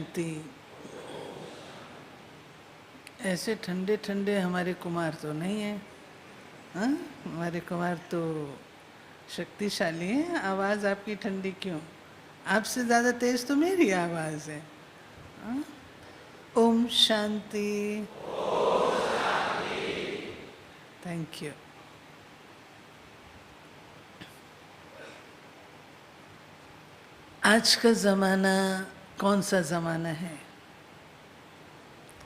शांति। ऐसे ठंडे ठंडे हमारे कुमार तो नहीं है, हाँ? हमारे कुमार तो शक्तिशाली हैं। आवाज़ आपकी ठंडी क्यों? आपसे ज़्यादा तेज तो मेरी आवाज़ है। हाँ? ओम शांति। Thank you. आज का ज़माना कौन सा ज़माना है?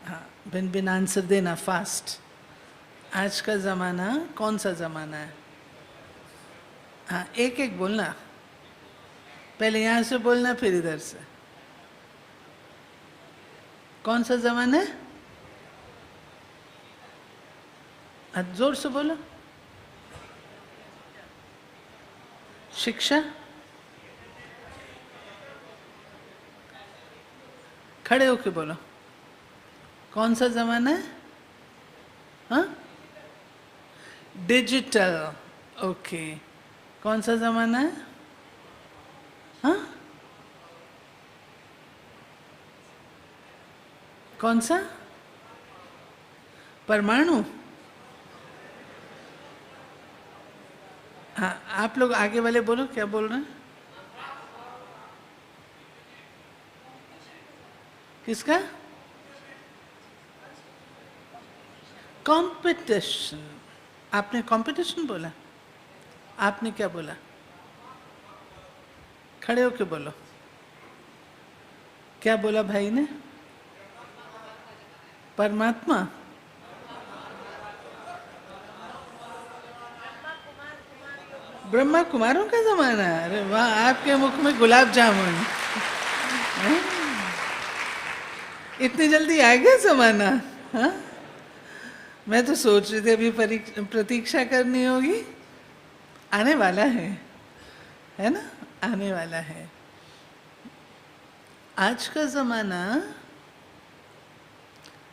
हाँ, बिन बिन आंसर देना फास्ट। आज का ज़माना कौन सा ज़माना है? हाँ, एक एक बोलना। पहले यहाँ से बोलना, फिर इधर से। कौन सा ज़माना है? जोर से बोलो। शिक्षा। खड़े होके बोलो। कौन सा ज़माना है? हाँ, डिजिटल। ओके। कौन सा ज़माना है? हाँ, कौन सा? परमाणु। हाँ, आप लोग आगे वाले बोलो, क्या बोल रहे हैं? किसका? कंपटीशन। आपने कंपटीशन बोला? आपने क्या बोला? खड़े होके बोलो। क्या बोला भाई ने? परमात्मा। ब्रह्मा कुमारों का जमाना। अरे वाह, आपके मुख में गुलाब जामुन। इतनी जल्दी आ गया जमाना? हाँ, मैं तो सोच रही थी अभी प्रतीक्षा करनी होगी। आने वाला है ना? आने वाला है। आज का ज़माना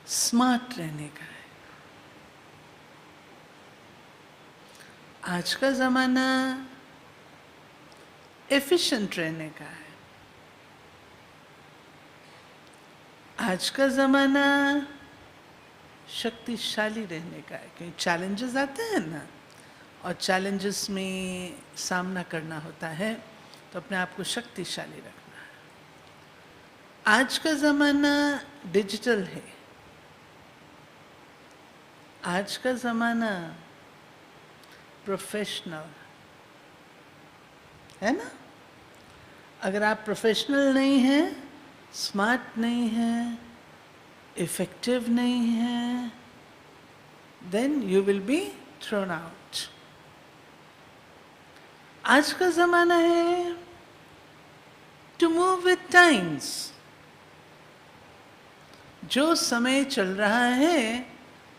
स्मार्ट रहने का है। आज का ज़माना एफिशिएंट रहने का है। आज का ज़माना शक्तिशाली रहने का है, क्योंकि चैलेंजेस आते हैं ना, और चैलेंजेस में सामना करना होता है, तो अपने आप को शक्तिशाली रखना है। आज का ज़माना डिजिटल है। आज का ज़माना प्रोफेशनल है ना? अगर आप प्रोफेशनल नहीं हैं, स्मार्ट नहीं हैं, इफेक्टिव नहीं हैं, then you will be thrown out. आज का ज़माना है to move with times. जो समय चल रहा है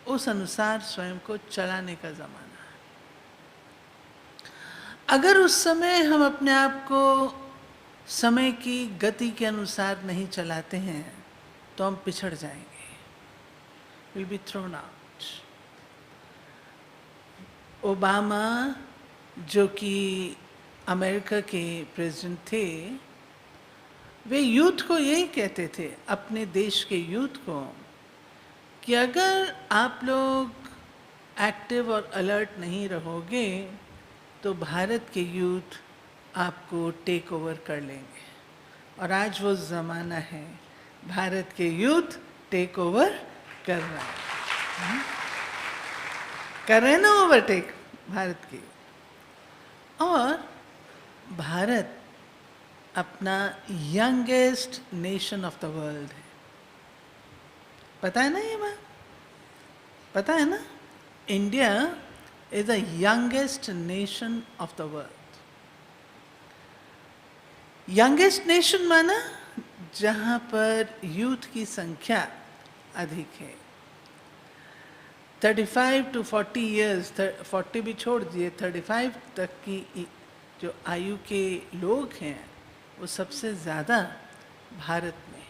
उस अनुसार स्वयं को चलाने का ज़माना है। अगर उस समय हम अपने आप को समय की गति के अनुसार नहीं चलाते हैं तो हम पिछड़ जाएंगे, will be thrown out. Obama, जो कि अमेरिका के प्रेसिडेंट थे, वे यूथ को यही कहते थे, अपने देश के यूथ को, कि अगर आप लोग एक्टिव और अलर्ट नहीं रहोगे तो भारत के यूथ आपको टेक ओवर कर लेंगे। और आज वो ज़माना है, भारत के यूथ टेक ओवर कर रहा है। कर रहे हैं ना ओवरटेक भारत की। और भारत अपना youngest nation of the world है। पता है ना ये बात? पता है ना? India is the youngest nation of the world. Youngest nation माना जहाँ पर यूथ की संख्या अधिक है। 35 to 40 ईयर्स, 40 भी छोड़ दिए, 35 तक की जो आयु के लोग हैं वो सबसे ज़्यादा भारत में है।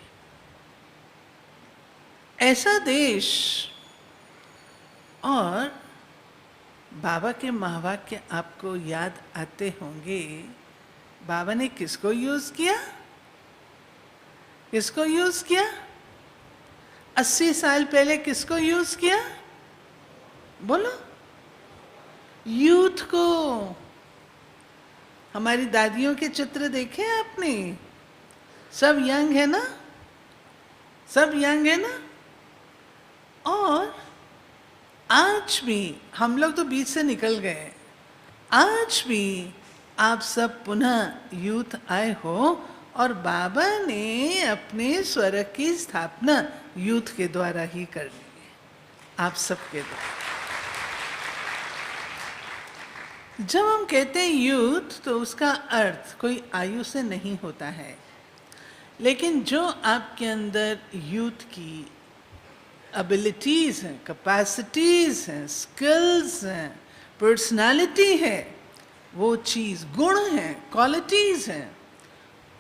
ऐसा देश। और बाबा के महावाक्य आपको याद आते होंगे। बाबा ने किसको यूज़ किया? किसको यूज किया? 80 साल पहले किसको यूज किया? बोलो। यूथ को। हमारी दादियों के चित्र देखे आपने? सब यंग है ना? सब यंग है ना? और आज भी हम लोग तो बीच से निकल गए, आज भी आप सब पुनः यूथ आए हो और बाबा ने अपने स्वर्ग की स्थापना यूथ के द्वारा ही कर ली है, आप सबके द्वारा। जब हम कहते हैं यूथ तो उसका अर्थ कोई आयु से नहीं होता है, लेकिन जो आपके अंदर यूथ की एबिलिटीज़ हैं, कैपेसिटीज़ हैं, स्किल्स हैं, पर्सनालिटी है, वो चीज़, गुण हैं, क्वालिटीज़ हैं,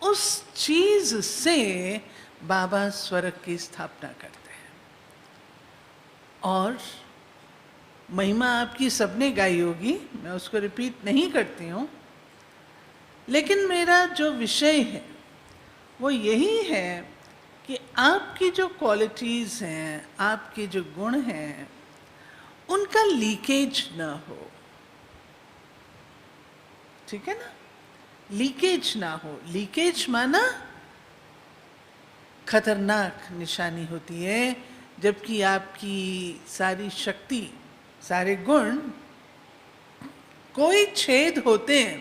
उस चीज़ से बाबा स्वर्ग की स्थापना करते हैं। और महिमा आपकी सबने गाई होगी, मैं उसको रिपीट नहीं करती हूँ, लेकिन मेरा जो विषय है वो यही है कि आपकी जो क्वालिटीज़ हैं, आपके जो गुण हैं, उनका लीकेज ना हो, ठीक है ना? लीकेज ना हो। लीकेज माना खतरनाक निशानी होती है, जबकि आपकी सारी शक्ति, सारे गुण, कोई छेद होते हैं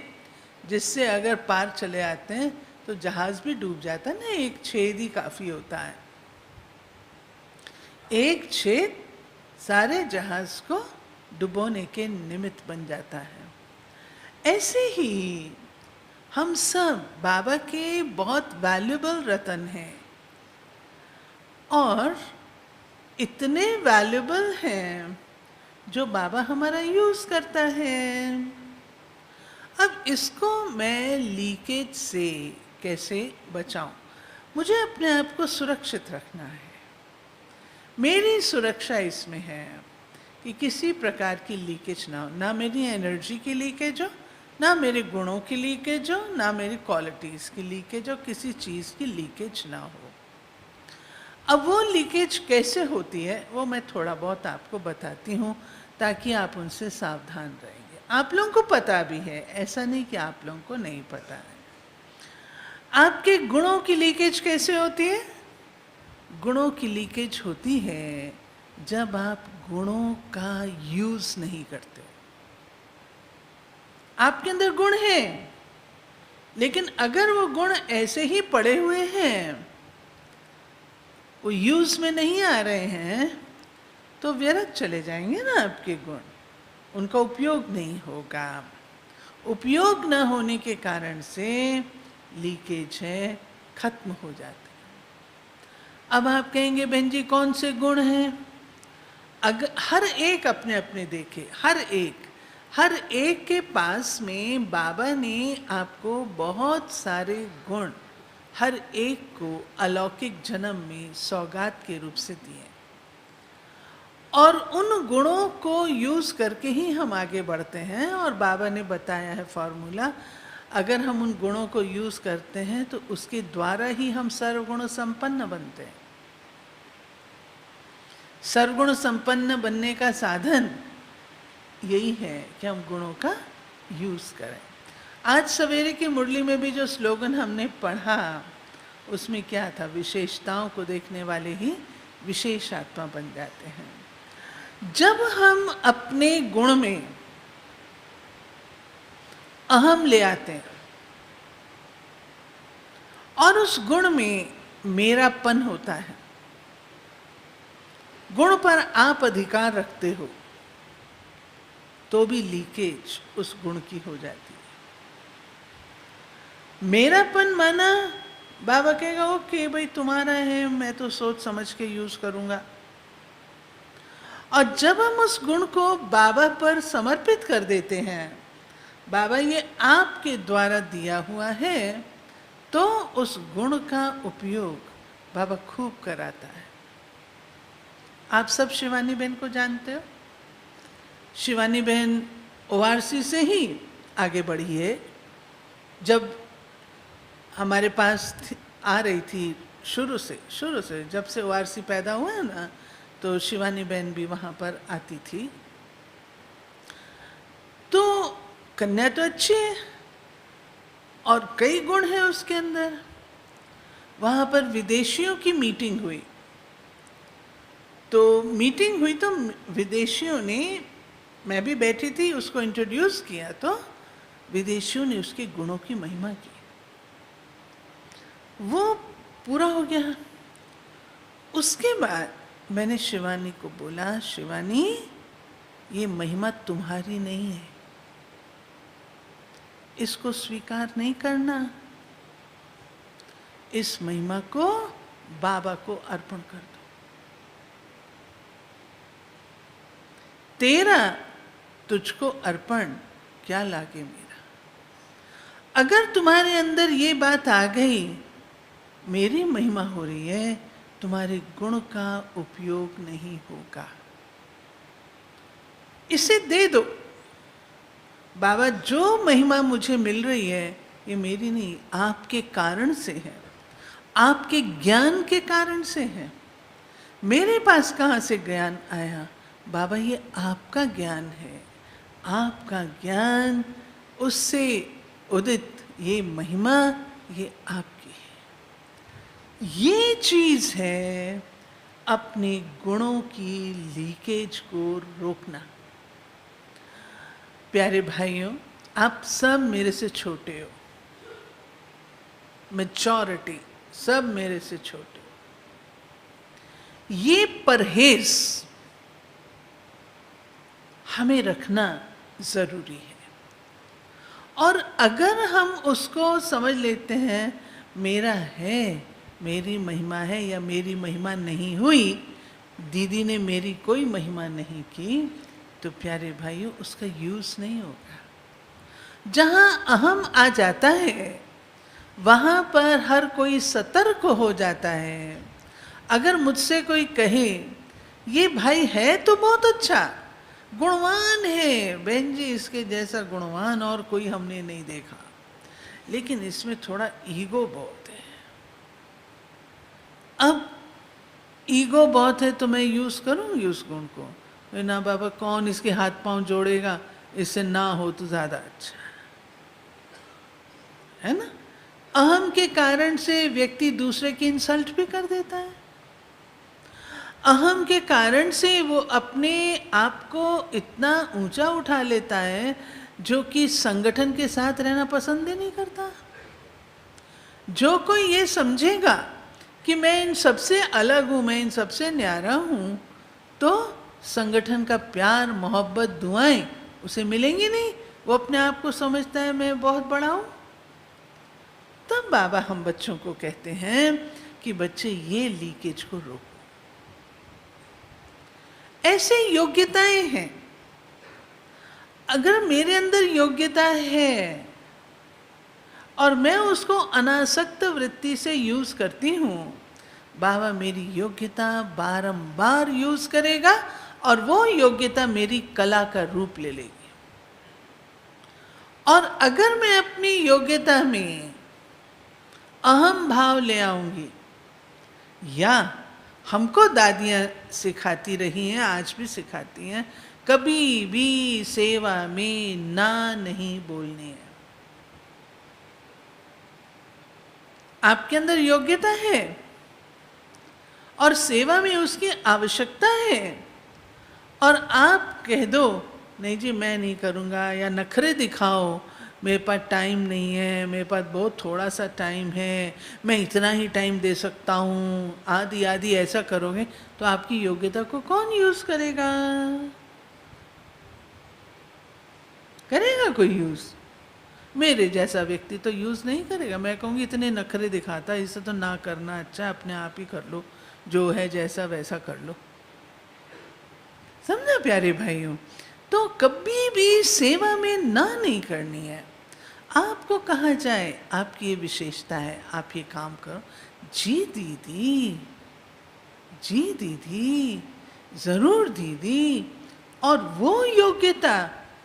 जिससे अगर पार चले आते हैं तो जहाज भी डूब जाता है ना, एक छेद ही काफी होता है। एक छेद सारे जहाज को डुबोने के निमित्त बन जाता है। ऐसे ही हम सब बाबा के बहुत वैल्यूएबल रतन हैं, और इतने वैल्यूएबल हैं जो बाबा हमारा यूज करता है। अब इसको मैं लीकेज से कैसे बचाऊं? मुझे अपने आप को सुरक्षित रखना है। मेरी सुरक्षा इसमें है कि किसी प्रकार की लीकेज ना हो, ना मेरी एनर्जी की लीकेज हो, ना मेरे गुणों की लीकेज हो, ना मेरी क्वालिटीज़ की लीकेज हो, किसी चीज़ की लीकेज ना हो। अब वो लीकेज कैसे होती है वो मैं थोड़ा बहुत आपको बताती हूँ, ताकि आप उनसे सावधान रहेंगे। आप लोगों को पता भी है, ऐसा नहीं कि आप लोगों को नहीं पता है। आपके गुणों की लीकेज कैसे होती है? गुणों की लीकेज होती है जब आप गुणों का यूज नहीं करते। आपके अंदर गुण हैं, लेकिन अगर वो गुण ऐसे ही पड़े हुए हैं, वो यूज में नहीं आ रहे हैं, तो व्यर्थ चले जाएंगे ना आपके गुण, उनका उपयोग नहीं होगा। उपयोग न होने के कारण से लीकेज है, खत्म हो जाते हैं। अब आप कहेंगे बहन जी कौन से गुण हैं? अगर हर एक अपने अपने देखे, हर एक के पास में बाबा ने आपको बहुत सारे गुण हर एक को अलौकिक जन्म में सौगात के रूप से दिए, और उन गुणों को यूज करके ही हम आगे बढ़ते हैं। और बाबा ने बताया है फॉर्मूला, अगर हम उन गुणों को यूज करते हैं तो उसके द्वारा ही हम सर्वगुण संपन्न बनते हैं। सर्वगुण संपन्न बनने का साधन यही है कि हम गुणों का यूज करें। आज सवेरे की मुरली में भी जो स्लोगन हमने पढ़ा, उसमें क्या था? विशेषताओं को देखने वाले ही विशेष आत्मा बन जाते हैं। जब हम अपने गुण में अहम ले आते हैं और उस गुण में मेरापन होता है, गुण पर आप अधिकार रखते हो, तो भी लीकेज उस गुण की हो जाती है। मेरापन माना बाबा कहेगा ओके भाई तुम्हारा है, मैं तो सोच समझ के यूज करूंगा। और जब हम उस गुण को बाबा पर समर्पित कर देते हैं, बाबा ये आपके द्वारा दिया हुआ है, तो उस गुण का उपयोग बाबा खूब कराता है। आप सब शिवानी बहन को जानते हो। शिवानी बहन ओआरसी से ही आगे बढ़ी है। जब हमारे पास आ रही थी शुरू से जब से ओआरसी पैदा हुआ है ना, तो शिवानी बहन भी वहाँ पर आती थी। तो कन्या तो अच्छी है और कई गुण हैं उसके अंदर। वहाँ पर विदेशियों की मीटिंग हुई, तो विदेशियों ने, मैं भी बैठी थी, उसको इंट्रोड्यूस किया, तो विदेशियों ने उसके गुणों की महिमा की। वो पूरा हो गया। उसके बाद मैंने शिवानी को बोला, शिवानी ये महिमा तुम्हारी नहीं है, इसको स्वीकार नहीं करना, इस महिमा को बाबा को अर्पण कर दो। तेरा तुझको अर्पण क्या लागे मेरा। अगर तुम्हारे अंदर ये बात आ गई, मेरी महिमा हो रही है, तुम्हारे गुण का उपयोग नहीं होगा, इसे दे दो। बाबा जो महिमा मुझे मिल रही है ये मेरी नहीं, आपके कारण से है, आपके ज्ञान के कारण से है। मेरे पास कहाँ से ज्ञान आया? बाबा ये आपका ज्ञान है, आपका ज्ञान, उससे उदित ये महिमा, ये आपकी है। ये चीज है अपने गुणों की लीकेज को रोकना। प्यारे भाइयों, आप सब मेरे से छोटे हो, मैच्योरिटी सब मेरे से छोटे हो। ये परहेज हमें रखना जरूरी है। और अगर हम उसको समझ लेते हैं मेरा है, मेरी महिमा है, या मेरी महिमा नहीं हुई, दीदी ने मेरी कोई महिमा नहीं की, तो प्यारे भाइयों उसका यूज नहीं होगा। जहां अहम आ जाता है वहां पर हर कोई सतर्क हो जाता है। अगर मुझसे कोई कहे ये भाई है तो बहुत अच्छा, गुणवान है, बहन जी इसके जैसा गुणवान और कोई हमने नहीं देखा, लेकिन इसमें थोड़ा ईगो बहुत है। अब ईगो बहुत है तो मैं यूज करूंगी उस गुण को? ना बाबा, कौन इसके हाथ पांव जोड़ेगा, इससे ना हो तो ज्यादा अच्छा है ना। अहम के कारण से व्यक्ति दूसरे की इंसल्ट भी कर देता है। अहम के कारण से वो अपने आप को इतना ऊंचा उठा लेता है जो कि संगठन के साथ रहना पसंद ही नहीं करता। जो कोई ये समझेगा कि मैं इन सबसे अलग हूं, मैं इन सबसे न्यारा हूं, तो संगठन का प्यार, मोहब्बत, दुआएं उसे मिलेंगी नहीं। वो अपने आप को समझता है मैं बहुत बड़ा हूं। तब बाबा हम बच्चों को कहते हैं कि बच्चे ये लीकेज को रोको। ऐसे योग्यताएं हैं, अगर मेरे अंदर योग्यता है और मैं उसको अनासक्त वृत्ति से यूज करती हूं, बाबा मेरी योग्यता बारंबार यूज करेगा और वो योग्यता मेरी कला का रूप ले लेगी। और अगर मैं अपनी योग्यता में अहम भाव ले आऊंगी, या हमको दादियां सिखाती रही हैं, आज भी सिखाती हैं, कभी भी सेवा में ना नहीं बोलनी है। आपके अंदर योग्यता है और सेवा में उसकी आवश्यकता है, और आप कह दो नहीं जी मैं नहीं करूँगा, या नखरे दिखाओ मेरे पास टाइम नहीं है, मेरे पास बहुत थोड़ा सा टाइम है, मैं इतना ही टाइम दे सकता हूँ, आदि आदि ऐसा करोगे, तो आपकी योग्यता को कौन यूज करेगा? करेगा कोई यूज? मेरे जैसा व्यक्ति तो यूज नहीं करेगा। मैं कहूँगी इतने नखरे दिखाता है, इसे तो ना करना अच्छा, अपने आप ही कर लो, जो है जैसा वैसा कर लो। समझा प्यारे भाइयों? तो कभी भी सेवा में ना नहीं करनी है। आपको कहा जाए आपकी ये विशेषता है, आप ये काम करो, जी दीदी, जी दीदी, जरूर दीदी, और वो योग्यता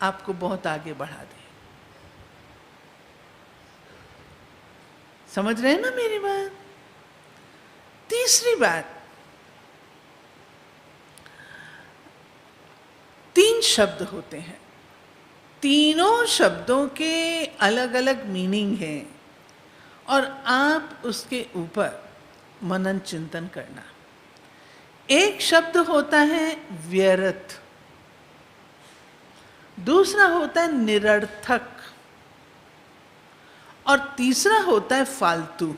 आपको बहुत आगे बढ़ा दे। समझ रहे हैं ना मेरी बात? तीसरी बात, 3 शब्द होते हैं, तीनों शब्दों के अलग अलग मीनिंग हैं और आप उसके ऊपर मनन चिंतन करना। एक शब्द होता है व्यर्थ, दूसरा होता है निरर्थक और तीसरा होता है फालतू।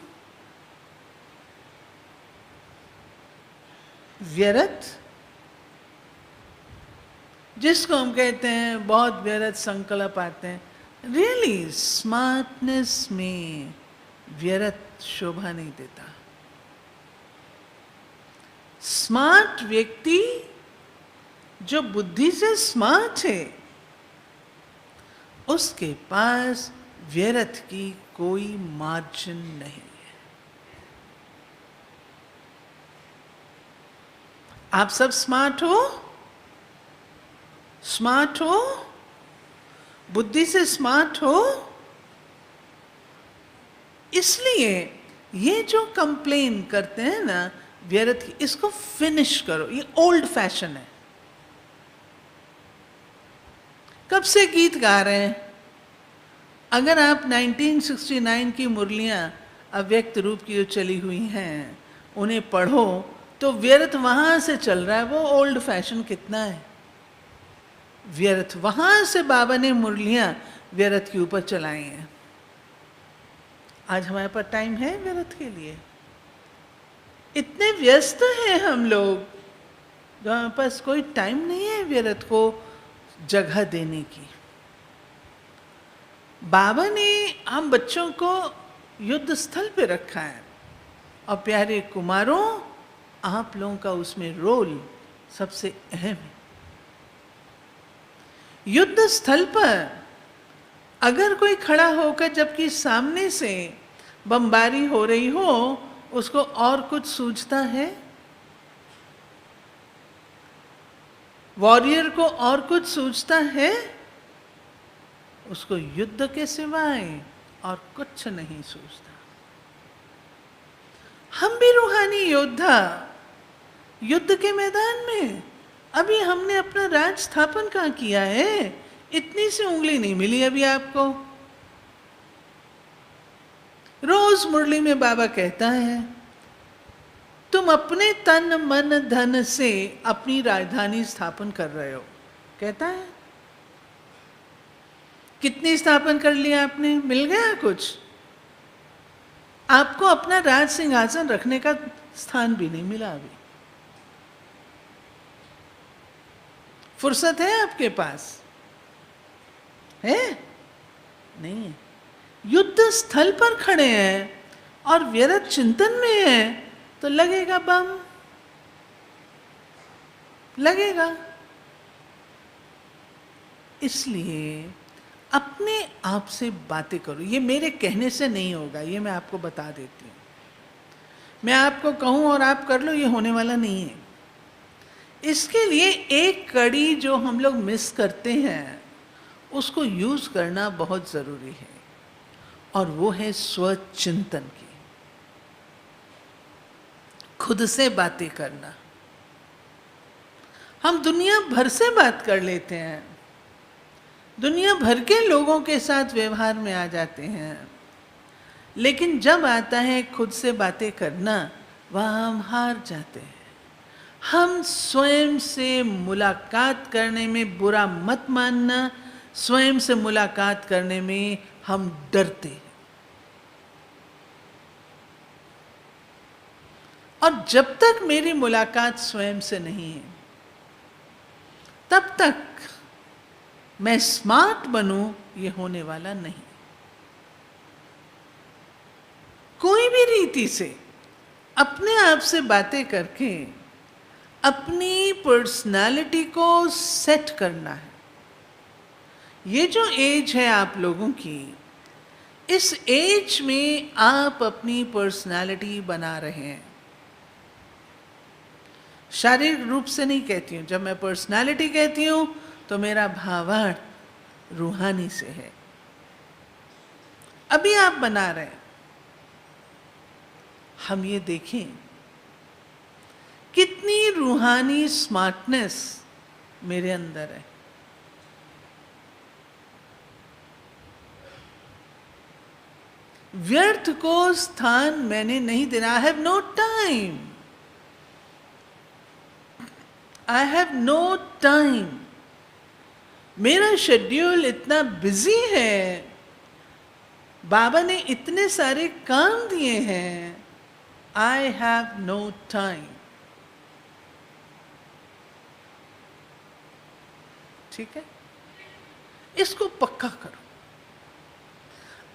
व्यर्थ जिसको हम कहते हैं बहुत व्यर्थ संकल्प आते हैं, रियली स्मार्टनेस में व्यर्थ शोभा नहीं देता। स्मार्ट व्यक्ति जो बुद्धि से स्मार्ट है, उसके पास व्यर्थ की कोई मार्जिन नहीं है। आप सब स्मार्ट हो, स्मार्ट हो, बुद्धि से स्मार्ट हो, इसलिए ये जो कंप्लेन करते हैं ना व्यर्थ की, इसको फिनिश करो। ये ओल्ड फैशन है। कब से गीत गा रहे हैं? अगर आप 1969 की मुरलियां अव्यक्त रूप की जो चली हुई हैं उन्हें पढ़ो तो व्यर्थ वहां से चल रहा है। वो ओल्ड फैशन कितना है, व्यर्थ वहां से बाबा ने मुरलियां व्यर्थ के ऊपर चलाई हैं। आज हमारे पास टाइम है व्यर्थ के लिए? इतने व्यस्त हैं हम लोग जो हमारे पास कोई टाइम नहीं है व्यर्थ को जगह देने की। बाबा ने हम बच्चों को युद्ध स्थल पे रखा है और प्यारे कुमारों, आप लोगों का उसमें रोल सबसे अहम है। युद्ध स्थल पर अगर कोई खड़ा होकर जबकि सामने से बमबारी हो रही हो, उसको और कुछ सूझता है? वॉरियर को और कुछ सूझता है? उसको युद्ध के सिवाय और कुछ नहीं सूझता। हम भी रूहानी योद्धा युद्ध के मैदान में। अभी हमने अपना राज स्थापन कहाँ किया है? इतनी सी उंगली नहीं मिली अभी आपको। रोज मुरली में बाबा कहता है, तुम अपने तन मन धन से अपनी राजधानी स्थापन कर रहे हो। कहता है कितनी स्थापन कर लिया आपने? मिल गया कुछ? आपको अपना राज सिंहासन रखने का स्थान भी नहीं मिला अभी। फुर्सत है आपके पास? है? नहीं है। युद्ध स्थल पर खड़े हैं और व्यर्थ चिंतन में हैं तो लगेगा बम, लगेगा। इसलिए अपने आप से बातें करो। ये मेरे कहने से नहीं होगा, ये मैं आपको बता देती हूँ। मैं आपको कहूँ और आप कर लो, ये होने वाला नहीं है। इसके लिए एक कड़ी जो हम लोग मिस करते हैं उसको यूज करना बहुत जरूरी है और वो है स्वचिंतन की, खुद से बातें करना। हम दुनिया भर से बात कर लेते हैं, दुनिया भर के लोगों के साथ व्यवहार में आ जाते हैं, लेकिन जब आता है खुद से बातें करना, वहाँ हम हार जाते हैं। हम स्वयं से मुलाकात करने में, बुरा मत मानना, स्वयं से मुलाकात करने में हम डरते हैं। और जब तक मेरी मुलाकात स्वयं से नहीं है, तब तक मैं स्मार्ट बनूं, ये होने वाला नहीं। कोई भी रीति से अपने आप से बातें करके अपनी पर्सनालिटी को सेट करना है। ये जो एज है आप लोगों की, इस एज में आप अपनी पर्सनालिटी बना रहे हैं। शारीरिक रूप से नहीं कहती हूँ। जब मैं पर्सनालिटी कहती हूँ तो मेरा भावार्थ रूहानी से है। अभी आप बना रहे हैं। हम ये देखें कितनी रूहानी स्मार्टनेस मेरे अंदर है। व्यर्थ को स्थान मैंने नहीं देना। I have no time, I have no time. मेरा शेड्यूल इतना बिजी है, बाबा ने इतने सारे काम दिए हैं, आई हैव नो टाइम। ठीक है, इसको पक्का करो।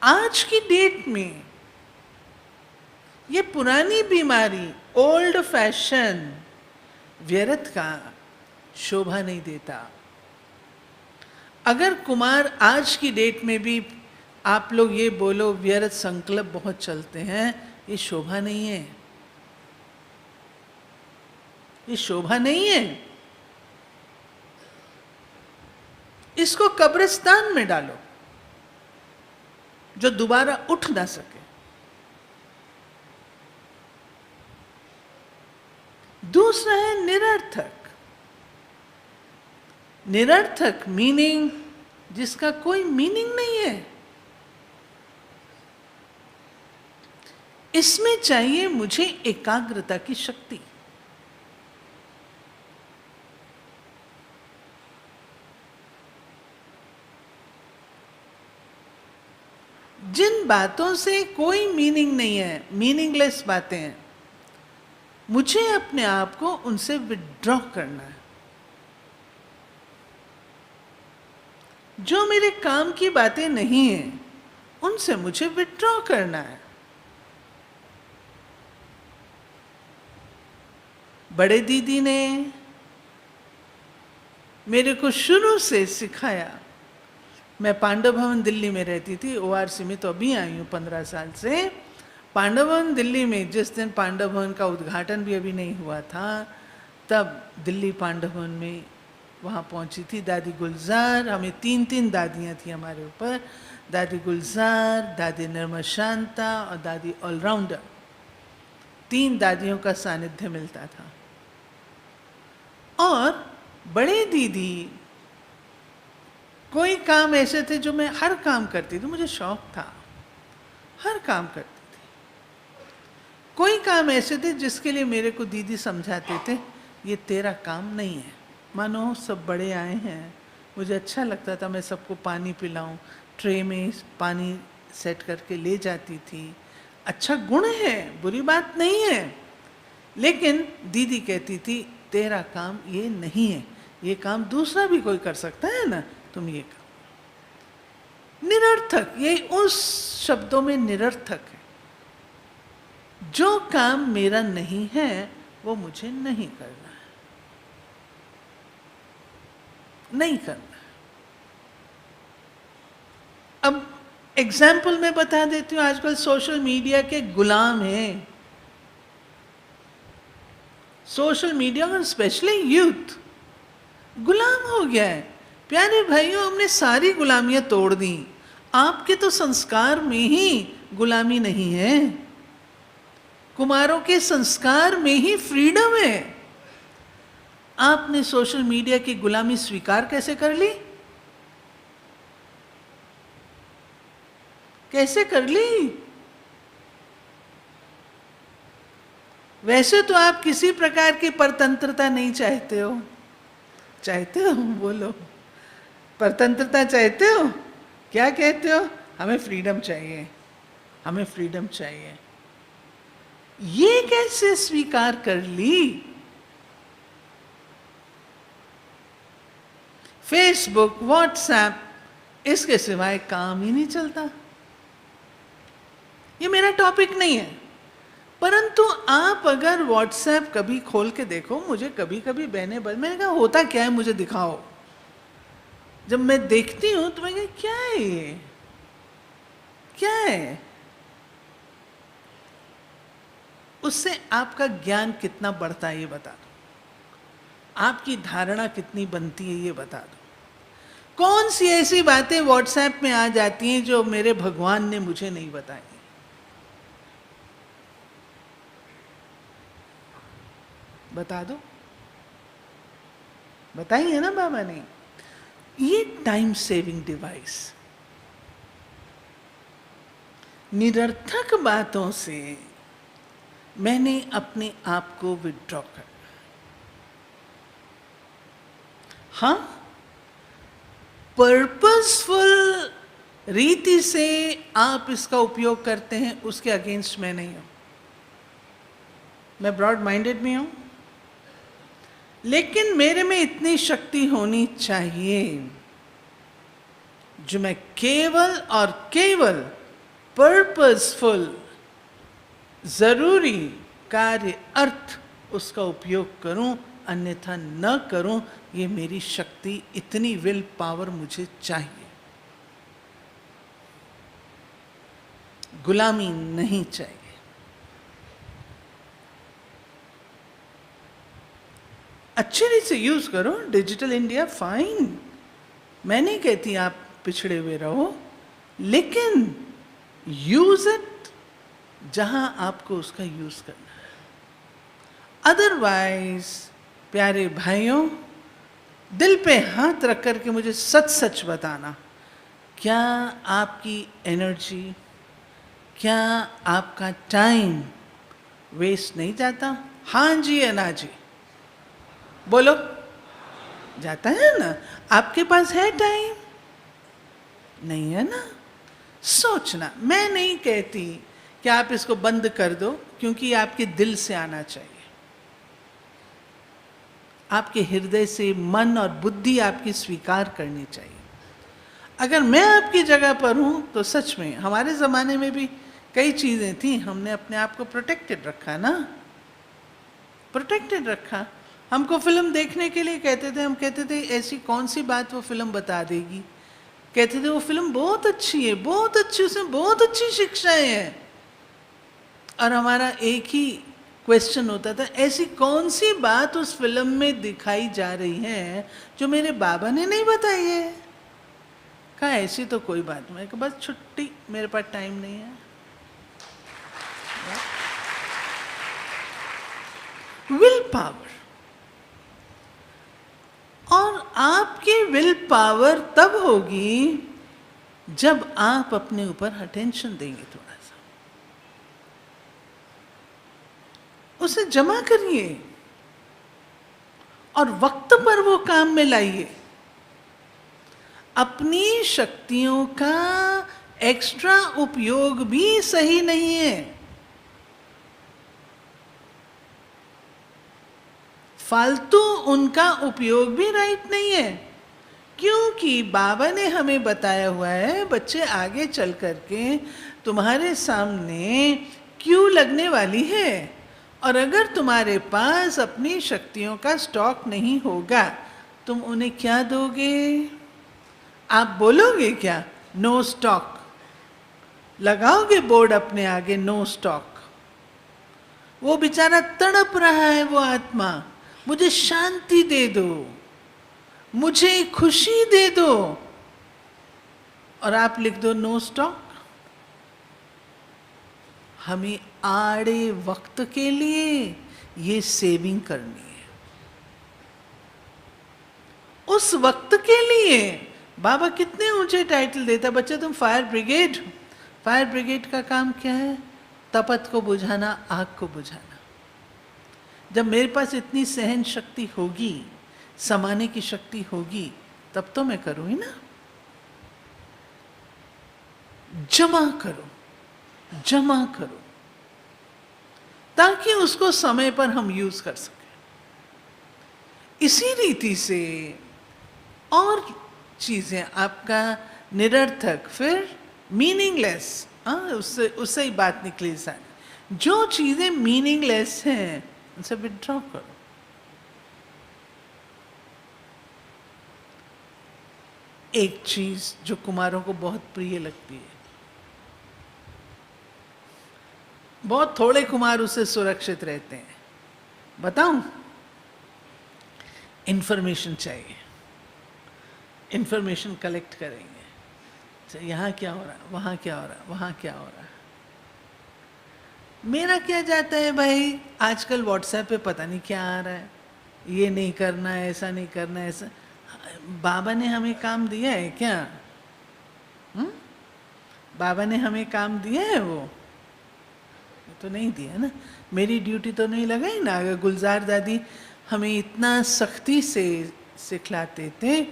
आज की डेट में ये पुरानी बीमारी, ओल्ड फैशन व्यर्थ का शोभा नहीं देता। अगर कुमार आज की डेट में भी आप लोग ये बोलो व्यर्थ संकल्प बहुत चलते हैं, ये शोभा नहीं है, ये शोभा नहीं है। इसको कब्रिस्तान में डालो जो दोबारा उठ ना सके। दूसरा है निरर्थक। निरर्थक मीनिंग जिसका कोई मीनिंग नहीं है। इसमें चाहिए मुझे एकाग्रता की शक्ति। जिन बातों से कोई मीनिंग नहीं है, मीनिंगलेस बातें हैं, मुझे अपने आप को उनसे विड्रॉ करना है। जो मेरे काम की बातें नहीं हैं, उनसे मुझे विड्रॉ करना है। बड़े दीदी ने मेरे को शुरू से सिखाया। मैं पांडव भवन दिल्ली में रहती थी, ओआरसी में तो अभी आई हूँ 15 साल से। पांडव भवन दिल्ली में जिस दिन पांडव भवन का उद्घाटन भी अभी नहीं हुआ था, तब दिल्ली पांडव भवन में वहाँ पहुँची थी दादी गुलजार। हमें 3 दादियाँ थी हमारे ऊपर, दादी गुलजार, दादी निर्मल शांता और दादी ऑलराउंडर। 3 दादियों का सानिध्य मिलता था। और बड़े दीदी कोई काम ऐसे थे जो मैं हर काम करती थी, मुझे शौक था, हर काम करती थी। कोई काम ऐसे थे जिसके लिए मेरे को दीदी समझाते थे ये तेरा काम नहीं है। मानो सब बड़े आए हैं, मुझे अच्छा लगता था, मैं सबको पानी पिलाऊं, ट्रे में पानी सेट करके ले जाती थी। अच्छा गुण है, बुरी बात नहीं है, लेकिन दीदी कहती थी तेरा काम ये नहीं है, ये काम दूसरा भी कोई कर सकता है ना, तुम ये काम। निरर्थक, ये उस शब्दों में निरर्थक है। जो काम मेरा नहीं है वो मुझे नहीं करना है, नहीं करना है। अब एग्जाम्पल मैं बता देती हूँ। आजकल सोशल मीडिया के गुलाम हैं, सोशल मीडिया और स्पेशली यूथ गुलाम हो गया है। प्यारे भाइयों, हमने सारी गुलामियां तोड़ दी। आपके तो संस्कार में ही गुलामी नहीं है, कुमारों के संस्कार में ही फ्रीडम है। आपने सोशल मीडिया की गुलामी स्वीकार कैसे कर ली? कैसे कर ली? वैसे तो आप किसी प्रकार की परतंत्रता नहीं चाहते हो। चाहते हो? बोलो, परतंत्रता चाहते हो? क्या कहते हो? हमें फ्रीडम चाहिए, हमें फ्रीडम चाहिए। ये कैसे स्वीकार कर ली? फेसबुक, व्हाट्सएप, इसके सिवाय काम ही नहीं चलता। ये मेरा टॉपिक नहीं है, परंतु आप अगर व्हाट्सएप कभी खोल के देखो, मुझे कभी कभी बहने मैंने कहा होता क्या है मुझे दिखाओ। जब मैं देखती हूं तो मैं कहती क्या है ये, क्या है? उससे आपका ज्ञान कितना बढ़ता है ये बता दो, आपकी धारणा कितनी बनती है ये बता दो। कौन सी ऐसी बातें व्हाट्सएप में आ जाती हैं जो मेरे भगवान ने मुझे नहीं बताई? बता दो, बताई है ना बाबा ने। ये टाइम सेविंग डिवाइस, निरर्थक बातों से मैंने अपने आप को विड्रॉ कर। हाँ, पर्पसफुल रीति से आप इसका उपयोग करते हैं, उसके अगेंस्ट मैं नहीं हूं। मैं ब्रॉड माइंडेड में हूं, लेकिन मेरे में इतनी शक्ति होनी चाहिए जो मैं केवल और केवल पर्पसफुल, जरूरी कार्य, अर्थ उसका उपयोग करूं, अन्यथा न करूं। ये मेरी शक्ति, इतनी विल पावर मुझे चाहिए, गुलामी नहीं चाहिए। अच्छे रीति से यूज करो डिजिटल इंडिया, फाइन, मैं नहीं कहती आप पिछड़े हुए रहो, लेकिन यूज इट जहां आपको उसका यूज करना है। अदरवाइज प्यारे भाइयों, दिल पे हाथ रख करके मुझे सच सच बताना, क्या आपकी एनर्जी, क्या आपका टाइम वेस्ट नहीं जाता? हाँ जी या ना जी? बोलो, जाता है ना? आपके पास है टाइम? नहीं है ना? सोचना, मैं नहीं कहती कि आप इसको बंद कर दो, क्योंकि ये आपके दिल से आना चाहिए, आपके हृदय से, मन और बुद्धि आपकी स्वीकार करनी चाहिए। अगर मैं आपकी जगह पर हूं तो सच में, हमारे ज़माने में भी कई चीज़ें थी, हमने अपने आप को प्रोटेक्टेड रखा ना, प्रोटेक्टेड रखा। हमको फिल्म देखने के लिए कहते थे, हम कहते थे ऐसी कौन सी बात वो फिल्म बता देगी, कहते थे वो फिल्म बहुत अच्छी है, बहुत अच्छी, उसमें बहुत अच्छी शिक्षाएं हैं। और हमारा एक ही क्वेश्चन होता था, ऐसी कौन सी बात उस फिल्म में दिखाई जा रही है जो मेरे बाबा ने नहीं बताई है? कहा ऐसी तो कोई बात नहीं, कि बस छुट्टी, मेरे पास टाइम नहीं है। विल पावर, और आपकी विल पावर तब होगी जब आप अपने ऊपर अटेंशन देंगे, थोड़ा सा उसे जमा करिए और वक्त पर वो काम में लाइए। अपनी शक्तियों का एक्स्ट्रा उपयोग भी सही नहीं है, फालतू उनका उपयोग भी राइट नहीं है, क्योंकि बाबा ने हमें बताया हुआ है, बच्चे आगे चल करके तुम्हारे सामने क्यों लगने वाली है, और अगर तुम्हारे पास अपनी शक्तियों का स्टॉक नहीं होगा, तुम उन्हें क्या दोगे? आप बोलोगे क्या? नो स्टॉक, लगाओगे बोर्ड अपने आगे, नो स्टॉक। वो बेचारा तड़प रहा है, वो आत्मा, मुझे शांति दे दो, मुझे खुशी दे दो, और आप लिख दो नो स्टॉक। हमें आड़े वक्त के लिए ये सेविंग करनी है। उस वक्त के लिए बाबा कितने ऊंचे टाइटल देता, बच्चे तुम फायर ब्रिगेड। फायर ब्रिगेड का काम क्या है? तपत को बुझाना, आग को बुझाना। जब मेरे पास इतनी सहन शक्ति होगी, समाने की शक्ति होगी, तब तो मैं करूँ ही ना। जमा करो, जमा करो, ताकि उसको समय पर हम यूज कर सकें। इसी रीति से और चीजें आपका निरर्थक, फिर मीनिंगलेस, उससे ही बात निकली सारी। जो चीजें मीनिंगलेस हैं उनसे विड्रॉ करो। एक चीज जो कुमारों को बहुत प्रिय लगती है, बहुत थोड़े कुमार उससे सुरक्षित रहते हैं, बताऊं? इंफॉर्मेशन चाहिए, इंफॉर्मेशन कलेक्ट करेंगे, यहाँ क्या हो रहा है, वहाँ क्या हो रहा है, वहाँ क्या हो रहा है। मेरा क्या जाता है भाई, आजकल व्हाट्सएप पे पता नहीं क्या आ रहा है, ये नहीं करना है, ऐसा नहीं करना है, ऐसा। बाबा ने हमें काम दिया है क्या? बाबा ने हमें काम दिया है वो? तो नहीं दिया ना। मेरी ड्यूटी तो नहीं लगाई ना। अगर गुलजार दादी हमें इतना सख्ती से सिखलाते थे,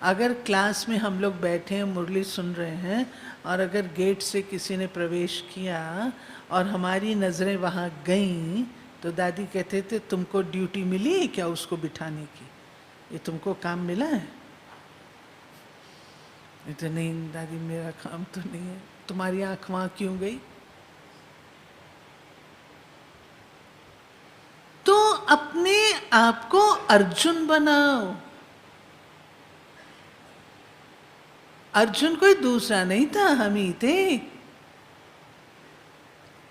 अगर क्लास में हम लोग बैठे हैं, मुरली सुन रहे हैं, और अगर गेट से किसी ने प्रवेश किया और हमारी नज़रें वहाँ गईं, तो दादी कहते थे तुमको ड्यूटी मिली है क्या उसको बिठाने की? ये तुमको काम मिला है? ये तो नहीं दादी, मेरा काम तो नहीं है। तुम्हारी आँख वहाँ क्यों गई? तो अपने आप को अर्जुन बनाओ। अर्जुन कोई दूसरा नहीं था, हम ही थे।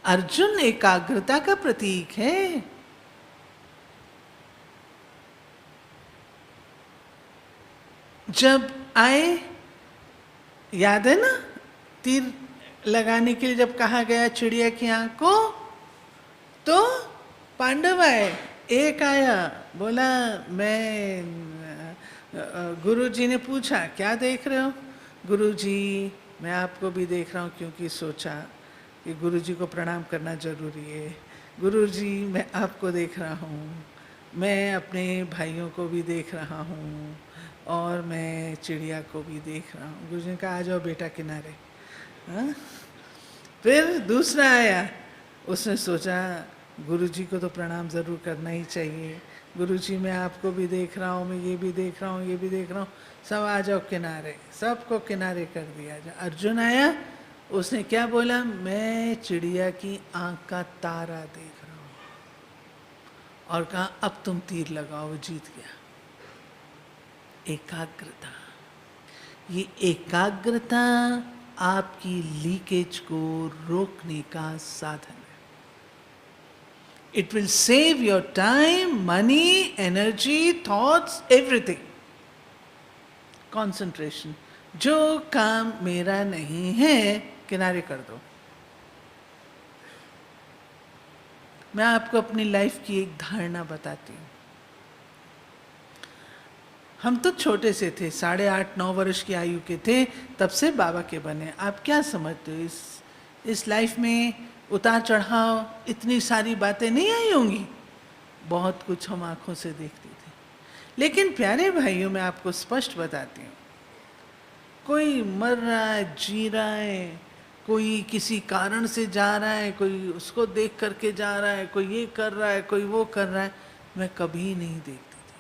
अर्जुन एकाग्रता का प्रतीक है। जब आए, याद है ना, तीर लगाने के लिए जब कहा गया चिड़िया की आंख को, तो पांडव आए। एक आया, बोला मैं, गुरुजी ने पूछा क्या देख रहे हो? गुरुजी मैं आपको भी देख रहा हूँ, क्योंकि सोचा कि गुरुजी को प्रणाम करना जरूरी है। गुरुजी मैं आपको देख रहा हूँ, मैं अपने भाइयों को भी देख रहा हूँ, और मैं चिड़िया को भी देख रहा हूँ। गुरुजी ने कहा आ जाओ बेटा किनारे। हाँ? फिर दूसरा आया, उसने सोचा गुरुजी को तो प्रणाम ज़रूर करना ही चाहिए। गुरुजी मैं आपको भी देख रहा हूँ, मैं ये भी देख रहा हूँ, ये भी देख रहा हूँ, सब आ जाओ किनारे। सबको किनारे कर दिया। अर्जुन आया, उसने क्या बोला? मैं चिड़िया की आँख का तारा देख रहा हूँ, और कहा अब तुम तीर लगाओ। वो जीत गया। एकाग्रता, ये एकाग्रता आपकी लीकेज को रोकने का साधन है। It will save your time, money, energy, thoughts, everything. Concentration. जो काम मेरा नहीं है किनारे कर दो। मैं आपको अपनी लाइफ की एक धारणा बताती हूँ। हम तो छोटे से थे, 8.5-9 वर्ष की आयु के थे, तब से बाबा के बने। आप क्या समझते हो, इस लाइफ में उतार चढ़ाव, इतनी सारी बातें नहीं आई होंगी? बहुत कुछ हम आंखों से देखते थे। लेकिन प्यारे भाइयों, मैं आपको स्पष्ट बताती हूँ, कोई मर रहा है, जी रहा है, कोई किसी कारण से जा रहा है, कोई उसको देख करके जा रहा है, कोई ये कर रहा है, कोई वो कर रहा है, मैं कभी नहीं देखती थी।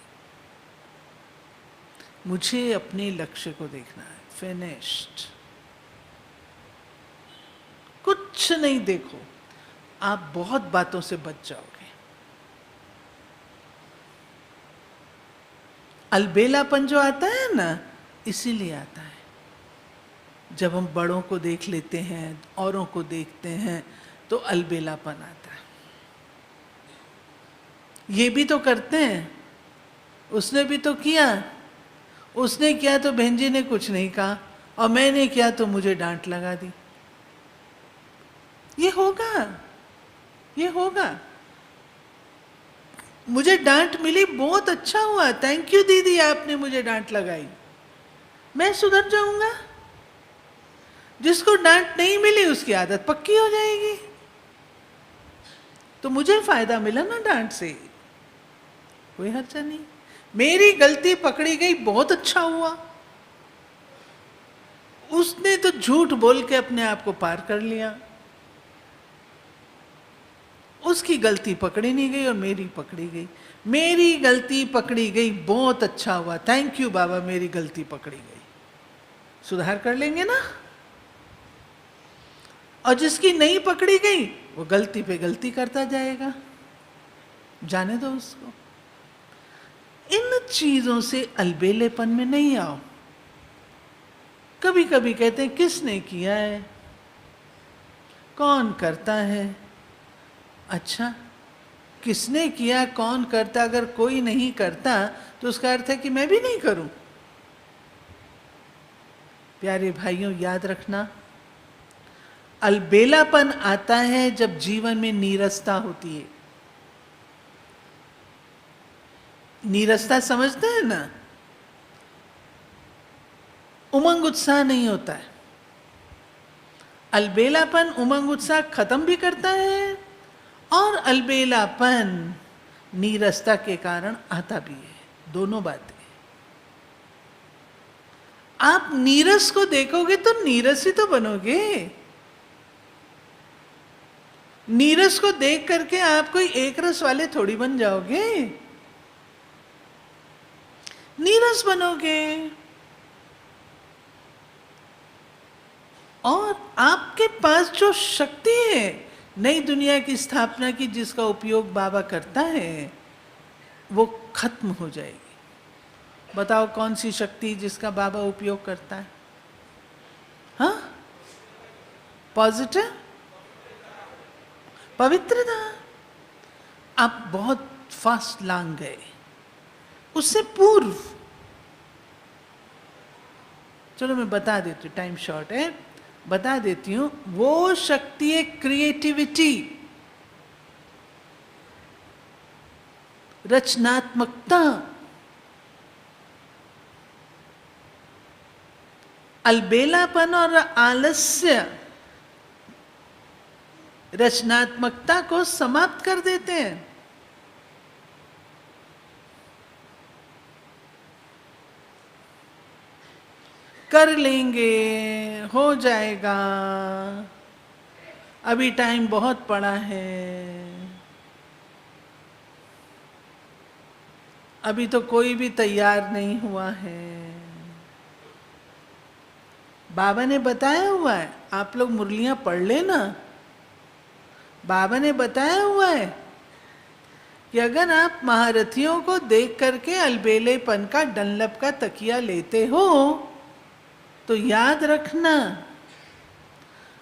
मुझे अपने लक्ष्य को देखना है। फिनिश्ड। कुछ नहीं देखो, आप बहुत बातों से बच जाओगे। अलबेलापन जो आता है ना, इसीलिए आता है। जब हम बड़ों को देख लेते हैं, औरों को देखते हैं, तो अलबेलापन आता है। ये भी तो करते हैं, उसने भी तो किया, उसने किया तो बहन जी ने कुछ नहीं कहा, और मैंने किया तो मुझे डांट लगा दी। ये होगा, ये होगा। मुझे डांट मिली, बहुत अच्छा हुआ, थैंक यू दीदी, आपने मुझे डांट लगाई, मैं सुधर जाऊंगा। जिसको डांट नहीं मिली उसकी आदत पक्की हो जाएगी। तो मुझे फायदा मिला ना डांट से, कोई हर्जा नहीं। मेरी गलती पकड़ी गई, बहुत अच्छा हुआ। उसने तो झूठ बोल के अपने आप को पार कर लिया। उसकी गलती पकड़ी नहीं गई और मेरी पकड़ी गई। मेरी गलती पकड़ी गई, बहुत अच्छा हुआ, थैंक यू बाबा, मेरी गलती पकड़ी गई। सुधार कर लेंगे ना। और जिसकी नहीं पकड़ी गई, वो गलती पे गलती करता जाएगा, जाने दो उसको। इन चीजों से अलबेलेपन में नहीं आओ। कभी कभी कहते हैं किसने किया है, कौन करता है। अच्छा, किसने किया, कौन करता? अगर कोई नहीं करता तो उसका अर्थ है कि मैं भी नहीं करूं। प्यारे भाइयों, याद रखना, अलबेलापन आता है जब जीवन में नीरसता होती है। नीरसता समझते हैं ना? उमंग उत्साह नहीं होता है। अलबेलापन उमंग उत्साह खत्म भी करता है, और अलबेलापन नीरसता के कारण आता भी है। दोनों बातें। आप नीरस को देखोगे तो नीरस ही तो बनोगे। नीरस को देख करके आप कोई एक रस वाले थोड़ी बन जाओगे, नीरस बनोगे। और आपके पास जो शक्ति है नई दुनिया की स्थापना की, जिसका उपयोग बाबा करता है, वो खत्म हो जाएगी। बताओ कौन सी शक्ति जिसका बाबा उपयोग करता है? हाँ, पॉजिटिव, पवित्रता। आप बहुत फास्ट लांग गए। उससे पूर्व, चलो मैं बता देती हूँ, टाइम शॉर्ट है, बता देती हूँ। वो शक्ति है क्रिएटिविटी, रचनात्मकता। अलबेलापन और आलस्य रचनात्मकता को समाप्त कर देते हैं। कर लेंगे, हो जाएगा, अभी टाइम बहुत पड़ा है, अभी तो कोई भी तैयार नहीं हुआ है। बाबा ने बताया हुआ है, आप लोग मुरलियां पढ़ लेना। बाबा ने बताया हुआ है कि अगर आप महारथियों को देख करके अलबेलेपन का डनलप का तकिया लेते हो, तो याद रखना,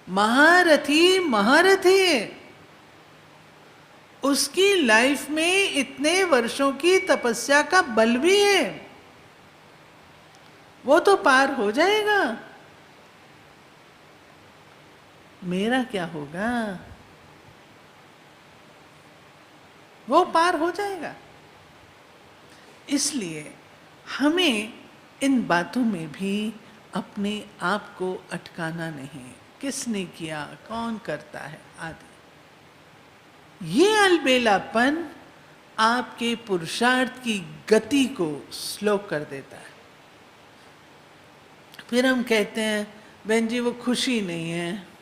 महारथी महारथी है। उसकी लाइफ में इतने वर्षों की तपस्या का बल भी है, वो तो पार हो जाएगा। मेरा क्या होगा? वो पार हो जाएगा। इसलिए हमें इन बातों में भी अपने आप को अटकाना नहीं। किसने किया, कौन करता है, आदि। ये अलबेलापन आपके पुरुषार्थ की गति को स्लो कर देता है। फिर हम कहते हैं, बहन जी वो खुशी नहीं है,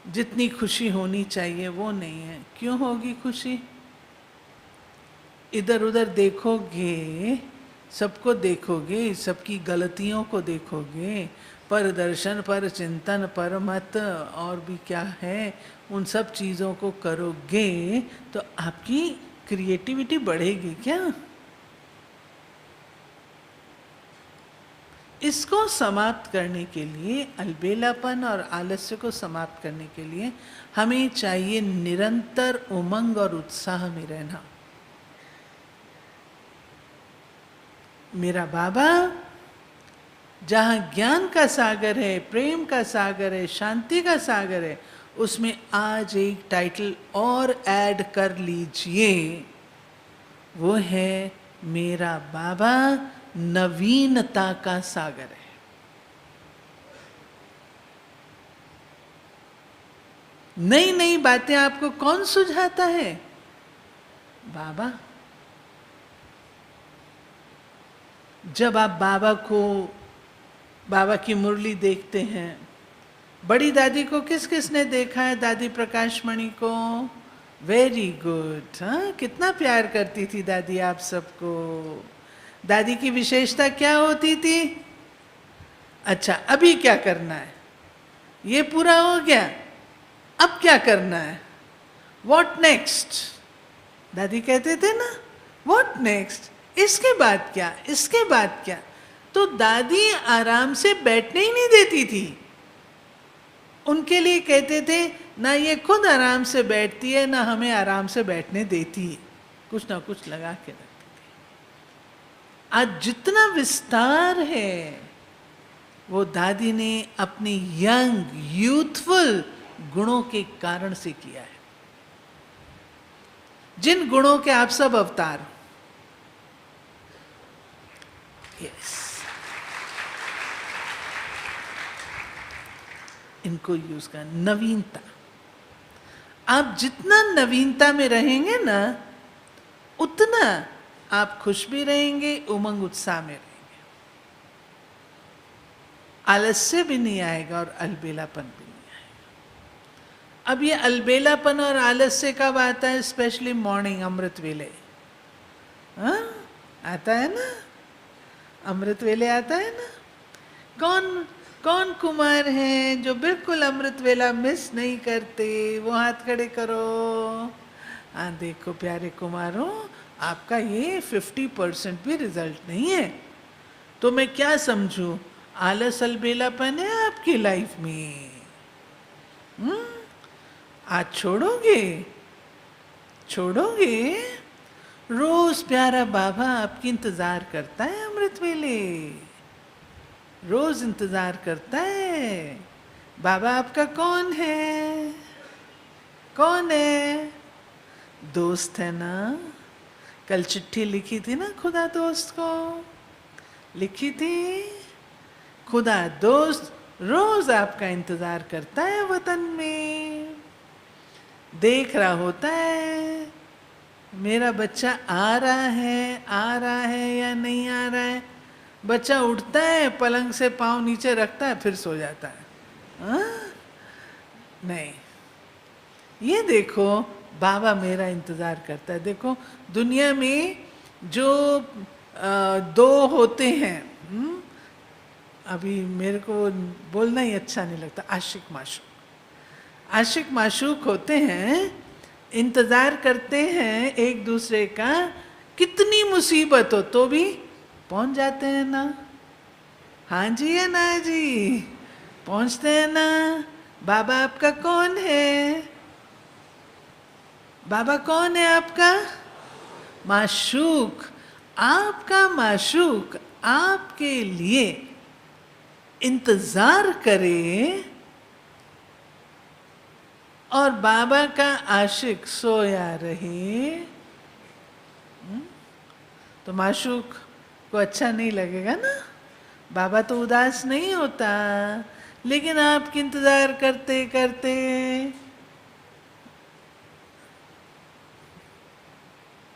जितनी खुशी होनी चाहिए वो नहीं है। क्यों होगी खुशी? इधर उधर देखोगे, सबको देखोगे, सबकी गलतियों को देखोगे, पर दर्शन, पर चिंतन, पर मत, और भी क्या है, उन सब चीज़ों को करोगे तो आपकी क्रिएटिविटी बढ़ेगी क्या? इसको समाप्त करने के लिए, अलबेलापन और आलस्य को समाप्त करने के लिए हमें चाहिए निरंतर उमंग और उत्साह में रहना। मेरा बाबा जहाँ ज्ञान का सागर है, प्रेम का सागर है, शांति का सागर है, उसमें आज एक टाइटल और ऐड कर लीजिए, वो है मेरा बाबा नवीनता का सागर है। नई नई बातें आपको कौन सुझाता है? बाबा। जब आप बाबा की मुरली देखते हैं, बड़ी दादी को किस किसने देखा है? दादी प्रकाश मणि को। Very good. हाँ, कितना प्यार करती थी दादी आप सबको। दादी की विशेषता क्या होती थी? अच्छा, अभी क्या करना है? ये पूरा हो गया, अब क्या करना है? What next? दादी कहते थे ना, व्हाट नेक्स्ट? इसके बाद क्या, इसके बाद क्या? तो दादी आराम से बैठने ही नहीं देती थी। उनके लिए कहते थे, ना ये खुद आराम से बैठती है, ना हमें आराम से बैठने देती है, कुछ ना कुछ लगा के रखती थी। आज जितना विस्तार है, वो दादी ने अपने यंग यूथफुल गुणों के कारण से किया है, जिन गुणों के आप सब अवतार हो। यस, इनको यूज कर। नवीनता, आप जितना नवीनता में रहेंगे ना, उतना आप खुश भी रहेंगे, उमंग उत्साह में रहेंगे, आलस्य भी नहीं आएगा और अलबेलापन भी नहीं आएगा। अब ये अलबेलापन और आलस्य कब आता है? स्पेशली मॉर्निंग, अमृत वेले। हाँ, आता है ना, अमृत वेले आता है ना। कौन कौन कुमार हैं जो बिल्कुल अमृत वेला मिस नहीं करते? वो हाथ खड़े करो। हाँ देखो प्यारे कुमारों, आपका ये 50% भी रिजल्ट नहीं है, तो मैं क्या समझूं? आलस अलबेलापन है आपकी लाइफ में। आज छोड़ोगे? छोड़ोगे? रोज प्यारा बाबा आपकी इंतजार करता है, अमृत वेले रोज इंतजार करता है। बाबा आपका कौन है? कौन है? दोस्त है ना। कल चिट्ठी लिखी थी ना खुदा दोस्त को, लिखी थी। खुदा दोस्त रोज आपका इंतजार करता है वतन में, देख रहा होता है मेरा बच्चा आ रहा है या नहीं आ रहा है। बच्चा उठता है, पलंग से पाँव नीचे रखता है, फिर सो जाता है। हाँ? नहीं, ये देखो बाबा मेरा इंतजार करता है। देखो दुनिया में जो दो होते हैं, अभी मेरे को बोलना ही अच्छा नहीं लगता, आशिक माशूक। आशिक माशूक होते हैं, इंतजार करते हैं एक दूसरे का, कितनी मुसीबत हो तो भी पहुंच जाते हैं ना। हाँ जी या ना जी, पहुंचते हैं ना। बाबा आपका कौन है? बाबा कौन है आपका? माशूक। आपका माशूक आपके लिए इंतजार करे और बाबा का आशिक सोया रहे, तो माशूक को अच्छा नहीं लगेगा ना। बाबा तो उदास नहीं होता, लेकिन आपकी इंतजार करते करते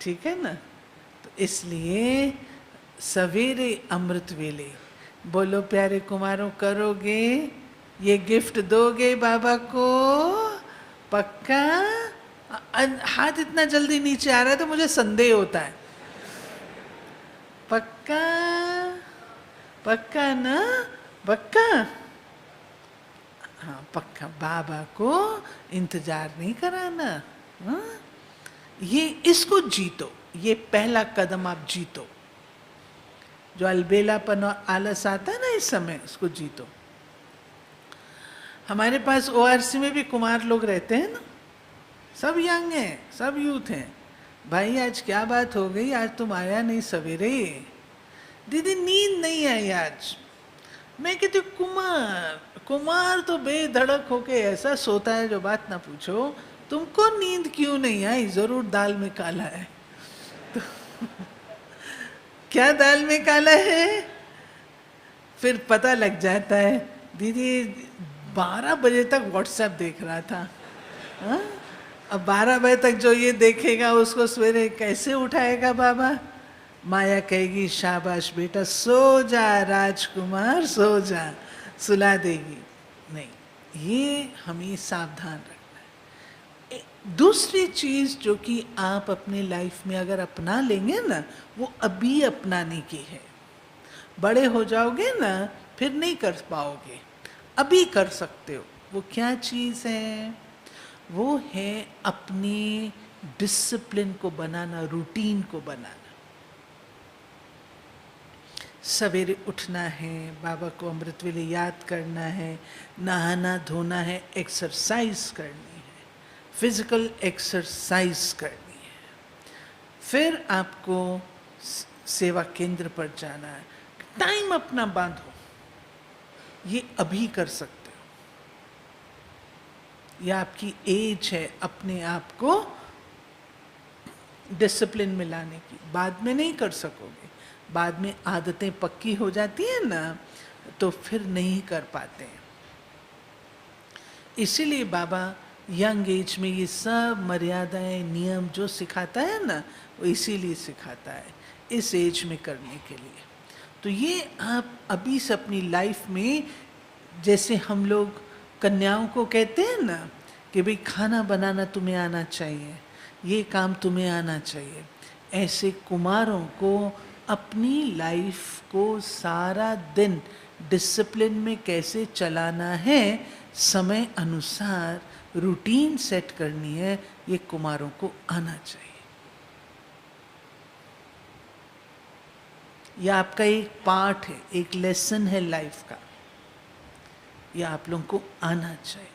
ठीक है ना। तो इसलिए सवेरे अमृत वेले बोलो प्यारे कुमारों, करोगे? ये गिफ्ट दोगे बाबा को? पक्का? हाथ इतना जल्दी नीचे आ रहा है तो मुझे संदेह होता है। पक्का? पक्का ना? पक्का? हाँ पक्का। बाबा को इंतजार नहीं कराना। हाँ? ये इसको जीतो, ये पहला कदम आप जीतो। जो अलबेलापन और आलस आता है ना इस समय, इसको जीतो। हमारे पास ओआरसी में भी कुमार लोग रहते हैं ना, सब यंग हैं, सब यूथ हैं। भाई आज क्या बात हो गई, आज तुम आया नहीं सवेरे? दीदी नींद नहीं आई आज। मैं कहती हूँ कुमार तो बेधड़क होके ऐसा सोता है जो बात ना पूछो। तुमको नींद क्यों नहीं आई? जरूर दाल में काला है। तो क्या दाल में काला है? फिर पता लग जाता है, दीदी 12 बजे तक व्हाट्सएप देख रहा था। हा? अब 12 बजे तक जो ये देखेगा उसको सवेरे कैसे उठाएगा बाबा? माया कहेगी शाबाश बेटा, सो जा राजकुमार, सो जा, सुला देगी। नहीं, ये हमें सावधान रखना है। दूसरी चीज जो कि आप अपने लाइफ में अगर अपना लेंगे ना, वो अभी अपनाने की है। बड़े हो जाओगे ना फिर नहीं कर पाओगे, अभी कर सकते हो। वो क्या चीज है? वो है अपनी डिसिप्लिन को बनाना, रूटीन को बनाना। सवेरे उठना है, बाबा को अमृत वेले याद करना है, नहाना धोना है, एक्सरसाइज करनी है, फिजिकल एक्सरसाइज करनी है। फिर आपको सेवा केंद्र पर जाना है। टाइम अपना बांधो। ये अभी कर सकते हो। ये आपकी एज है अपने आप को डिसिप्लिन में लाने की। बाद में नहीं कर सकोगे, बाद में आदतें पक्की हो जाती है ना, तो फिर नहीं कर पाते हैं। इसीलिए बाबा यंग एज में ये सब मर्यादाएं नियम जो सिखाता है ना, वो इसीलिए सिखाता है, इस एज में करने के लिए। तो ये आप अभी से अपनी लाइफ में, जैसे हम लोग कन्याओं को कहते हैं ना कि भाई खाना बनाना तुम्हें आना चाहिए, ये काम तुम्हें आना चाहिए, ऐसे कुमारों को अपनी लाइफ को सारा दिन डिसिप्लिन में कैसे चलाना है, समय अनुसार रूटीन सेट करनी है, ये कुमारों को आना चाहिए। यह आपका एक पार्ट है, एक लेसन है लाइफ का, यह आप लोगों को आना चाहिए,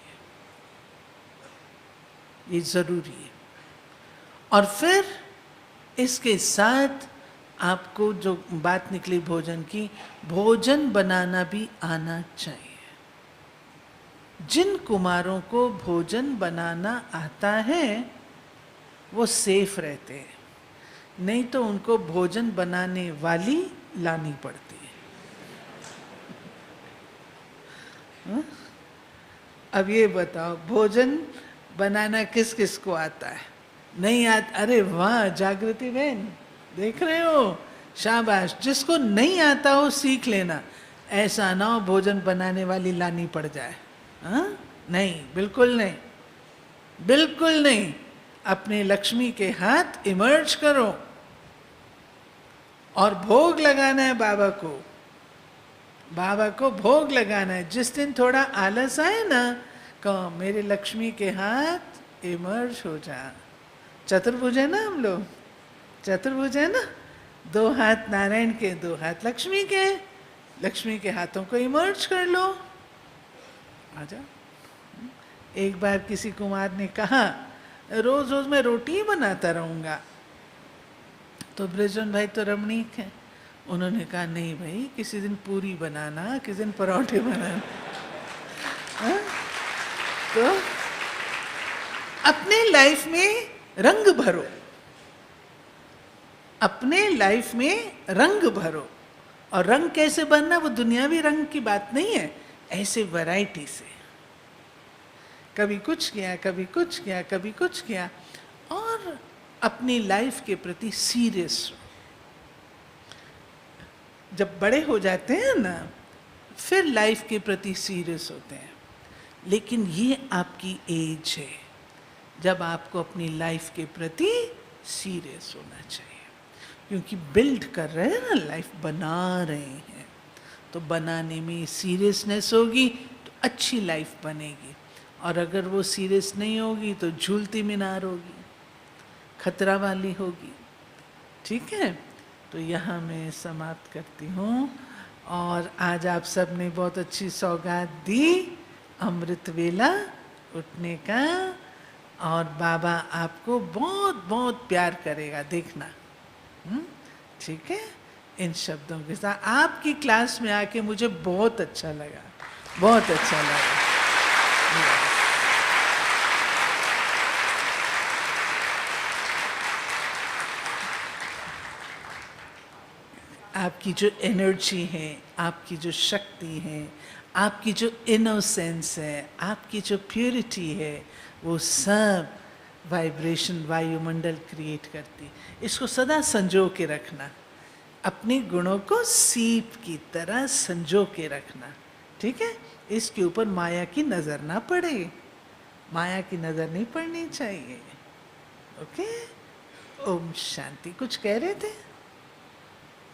ये जरूरी है। और फिर इसके साथ आपको जो बात निकली भोजन की, भोजन बनाना भी आना चाहिए। जिन कुमारों को भोजन बनाना आता है वो सेफ रहते हैं, नहीं तो उनको भोजन बनाने वाली लानी पड़ती है। हा? अब ये बताओ, भोजन बनाना किस किस को आता है? नहीं आता? अरे वाह जागृति बहन, देख रहे हो, शाबाश। जिसको नहीं आता हो सीख लेना, ऐसा ना हो भोजन बनाने वाली लानी पड़ जाए। हाँ? नहीं, बिल्कुल नहीं, बिल्कुल नहीं। अपने लक्ष्मी के हाथ इमर्ज करो और भोग लगाना है बाबा को, बाबा को भोग लगाना है। जिस दिन थोड़ा आलस आए ना, कहो मेरे लक्ष्मी के हाथ इमर्ज हो जा। चतुर्भुज है ना हम लोग, चतुर्भुज है ना, 2 हाथ नारायण के, 2 हाथ लक्ष्मी के, लक्ष्मी के हाथों को इमर्ज कर लो, आजा। एक बार किसी कुमार ने कहा रोज रोज मैं रोटी ही बनाता रहूंगा, तो ब्रजवन भाई तो रमणीक है, उन्होंने कहा नहीं भाई, किसी दिन पूरी बनाना, किसी दिन पराठे बनाना। हाँ? तो अपने लाइफ में रंग भरो, अपने लाइफ में रंग भरो। और रंग कैसे बनना, वो दुनियावी रंग की बात नहीं है, ऐसे वैरायटी से, कभी कुछ किया, कभी कुछ किया, कभी कुछ किया, और अपनी लाइफ के प्रति सीरियस हो। जब बड़े हो जाते हैं ना, फिर लाइफ के प्रति सीरियस होते हैं। लेकिन ये आपकी एज है जब आपको अपनी लाइफ के प्रति सीरियस होना चाहिए, क्योंकि बिल्ड कर रहे हैं ना, लाइफ बना रहे हैं, तो बनाने में सीरियसनेस होगी तो अच्छी लाइफ बनेगी। और अगर वो सीरियस नहीं होगी तो झूलती मीनार होगी, खतरा वाली होगी। ठीक है, तो यहाँ मैं समाप्त करती हूँ। और आज आप सब ने बहुत अच्छी सौगात दी, अमृत वेला उठने का, और बाबा आपको बहुत बहुत प्यार करेगा, देखना। ठीक है, इन शब्दों के साथ आपकी क्लास में आके मुझे बहुत अच्छा लगा, बहुत अच्छा लगा। आपकी जो एनर्जी है, आपकी जो शक्ति है, आपकी जो इनोसेंस है, आपकी जो प्योरिटी है, वो सब वाइब्रेशन वायुमंडल क्रिएट करती। इसको सदा संजो के रखना, अपने गुणों को सीप की तरह संजो के रखना। ठीक है, इसके ऊपर माया की नज़र ना पड़े, माया की नज़र नहीं पड़नी चाहिए। ओके, ओम शांति। कुछ कह रहे थे,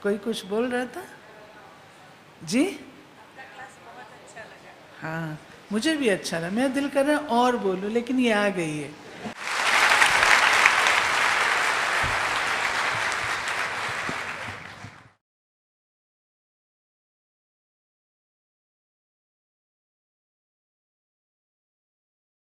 कोई कुछ बोल रहा था जी? आपका क्लास बहुत अच्छा लगा। हाँ, मुझे भी अच्छा लगा, मेरा दिल कर रहा है और बोलूं, लेकिन ये आ गई है।